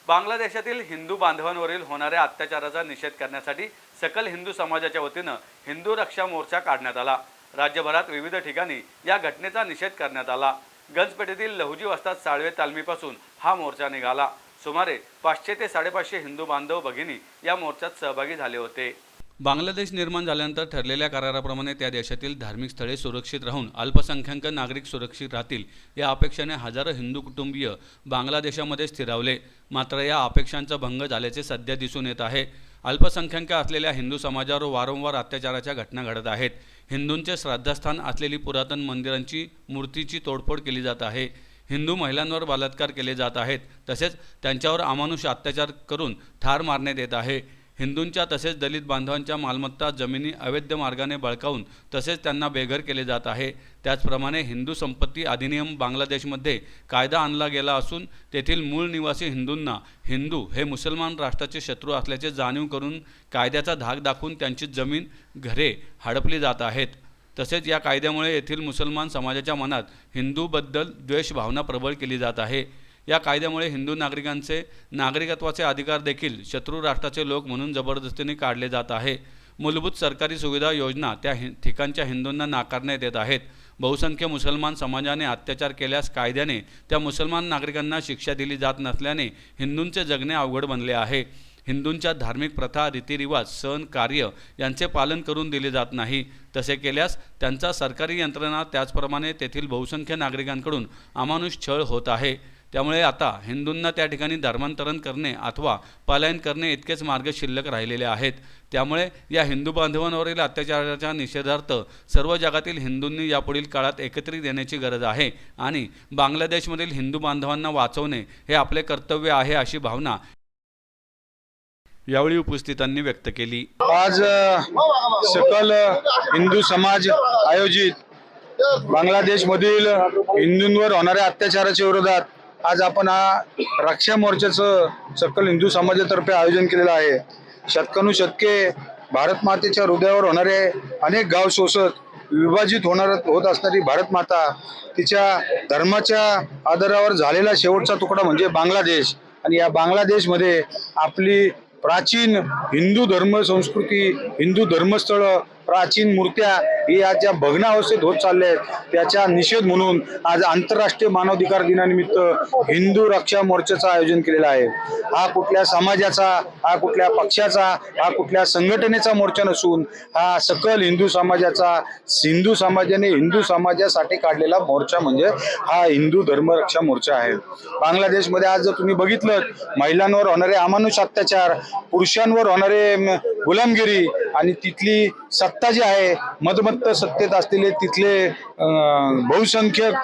बांगलादेशातील हिंदू बांधवांवरील होणाऱ्या अत्याचाराचा निषेध करण्यासाठी सकल हिंदू समाजाच्या वतीनं हिंदू रक्षा मोर्चा काढण्यात आला। राज्यभरात विविध ठिकाणी या घटनेचा निषेध करण्यात आला। गंजपेठेतील लहुजी वस्ताद साळवे तालमीपासून हा मोर्चा निघाला। सुमारे 500 ते 550 हिंदू बांधव भगिनी या मोर्चात सहभागी झाले होते। बांगलादेश निर्माण झाल्यानंतर ठरलेल्या कराराप्रमाणे त्या देशातील धार्मिक स्थळे सुरक्षित राहून अल्पसंख्याक नागरिक सुरक्षित राहतील या अपेक्षेने हजारो हिंदू कुटुंबीय बांगलादेशामध्ये स्थिरावले। मात्र या अपेक्षांचा भंग झाल्याचे सध्या दिसून येत आहे। अल्पसंख्याक असलेल्या हिंदू समाजावर वारंवार अत्याचाराच्या घटना घडत आहेत। हिंदूंचे श्रद्धास्थान असलेली पुरातन मंदिरांची मूर्तीची तोडफोड केली जात आहे। हिंदू महिलांवर बलात्कार केले जात आहेत। तसेच त्यांच्यावर अमानुष अत्याचार करून ठार मारण्यात येत आहे। हिंदूंच्या तसेच दलित बांधवांच्या मालमत्ता जमिनी अवैध मार्गाने बळकावून तसेच त्यांना बेघर केले जात आहे। त्याचप्रमाणे हिंदू संपत्ती अधिनियम बांगलादेशमध्ये कायदा आणला गेला असून तेथील मूळ निवासी हिंदूंना हिंदू हे मुसलमान राष्ट्राचे शत्रू असल्याचे जाणीव करून कायद्याचा धाक दाखवून त्यांची जमीन घरे हडपली जात आहेत। तसेच या कायद्यामुळे येथील मुसलमान समाजाच्या मनात हिंदूबद्दल द्वेष भावना प्रबळ केली जात आहे। या कायद्यामुळे हिंदू नागरिकांचे नागरिकत्वाचे अधिकार देखील शत्रू राष्ट्राचे लोक म्हणून जबरदस्तीने काढले जात आहे। मूलभूत सरकारी सुविधा योजना त्या ठिकाणच्या हिंदूंना नाकारण्यात येत आहेत। बहुसंख्य मुसलमान समाजाने अत्याचार केल्यास कायद्याने त्या मुसलमान नागरिकांना शिक्षा दिली जात नसल्याने हिंदूंचे जगणे अवघड बनले आहे। हिंदूंच्या धार्मिक प्रथा रीतिरिवाज सण कार्य यांचे पालन करून दिले जात नाही। तसे केल्यास त्यांचा सरकारी यंत्रणा त्याचप्रमाणे तेथील बहुसंख्य नागरिकांकडून अमानुष छळ होत आहे। त्यामुळे आता हिंदूंना त्या ठिकाणी धर्मांतरण करणे अथवा पलायन करणे इतकेच मार्ग शिल्लक राहिलेले आहेत। त्यामुळे या हिंदू बांधवांवरील अत्याचाराच्या निषेधार्थ सर्व जगातील हिंदूंनी यापुढील काळात एकत्रित येण्याची गरज आहे आणि बांगलादेशमधील हिंदू बांधवांना वाचवणे हे आपले कर्तव्य आहे अशी भावना यावेळी उपस्थितांनी व्यक्त केली। आज सकल हिंदू समाज आयोजित बांगलादेशमधील हिंदूंवर होणाऱ्या अत्याचाराच्या विरोधात आज आपण हा रक्षा मोर्चाचं सकल हिंदू समाजातर्फे आयोजन केलेलं आहे। शतकानुशतके भारत मातेच्या हृदयावर होणारे अनेक गाव शोषक विभाजित होत असणारी भारत माता तिच्या धर्माच्या आधारावर झालेला शेवटचा तुकडा म्हणजे बांगलादेश आणि या बांगलादेशमध्ये आपली प्राचीन हिंदू धर्म संस्कृती हिंदू धर्मस्थळ प्राचीन मूर्त्या ही आज ज्या भग्नावस्थेत होत चालल्या आहेत त्याचा निषेध म्हणून आज आंतरराष्ट्रीय मानवाधिकार दिनानिमित्त हिंदू रक्षा मोर्चाचं आयोजन केलेलं आहे। हा कुठल्या समाजाचा हा कुठल्या पक्षाचा हा कुठल्या संघटनेचा मोर्चा नसून हा सकल हिंदू समाजाचा हिंदू समाजाने हिंदू समाजासाठी काढलेला मोर्चा म्हणजे हा हिंदू धर्म रक्षा मोर्चा आहे। बांगलादेशमध्ये आज जर तुम्ही बघितलं महिलांवर होणारे अमानुष अत्याचार पुरुषांवर होणारे गुलामगिरी आणि तिथली सत्ता जी आहे मदमत्त सत्तेत असलेले तिथले बहुसंख्यक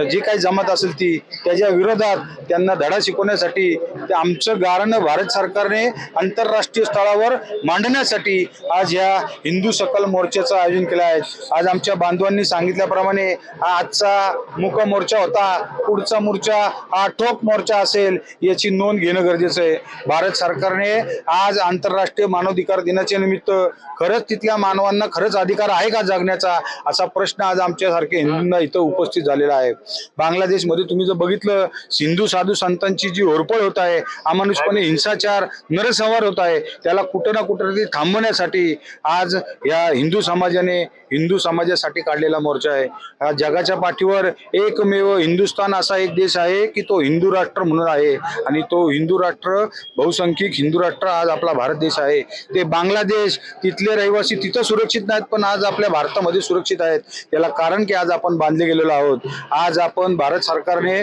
जी काही जमात असेल ती त्याच्या विरोधात त्यांना धडा शिकवण्यासाठी आमचं गाऱ्हाण भारत सरकारने आंतरराष्ट्रीय स्तरावर मांडण्यासाठी आज या हिंदू सकल मोर्चाचं आयोजन केलं आहे। आज आमच्या बांधवांनी सांगितल्याप्रमाणे हा आजचा मुक मोर्चा होता, पुढचा मोर्चा हा ठोक मोर्चा असेल याची नोंद घेणं गरजेचं आहे। भारत सरकारने आज आंतरराष्ट्रीय मानवाधिकार दिनाच्या निमित्त खरंच तिथल्या मानवांना खरंच अधिकार आहे का जगण्याचा असा प्रश्न आज आमच्यासारखे हिंदूंना इथं उपस्थित झालेला आहे। बांगलादेशमध्ये तुम्ही जर बघितलं हिंदू साधू संतांची जी होरपळ होत आहे अमानुषपणे हिंसाचार नरसंहार होत आहे त्याला कुठं ना कुठं तरी थांबवण्यासाठी आज या हिंदू समाजाने हिंदू समाजासाठी काढलेला मोर्चा आहे। हा जगाच्या पाठीवर एकमेव हिंदुस्थान असा एक देश आहे की तो हिंदू राष्ट्र म्हणून आहे आणि तो हिंदू राष्ट्र बहुसंख्यक हिंदू राष्ट्र आज आपला भारत देश आहे। ते बांगलादेश तिथले रहिवासी तिथं सुरक्षित नाहीत पण आज आपल्या भारतामध्ये सुरक्षित आहेत। याला कारण की आज आपण बांधले गेलेलो आहोत। आज आपण भारत सरकारने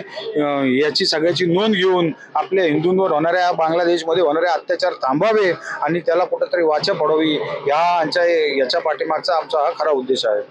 याची सगळ्याची नोंद घेऊन आपल्या हिंदूंवर होणाऱ्या बांगलादेशमध्ये होणारे अत्याचार थांबावे आणि त्याला कुठेतरी वाचा पडावी याच्या पाठीमागचा आमचा हा खरा उद्देश आहे।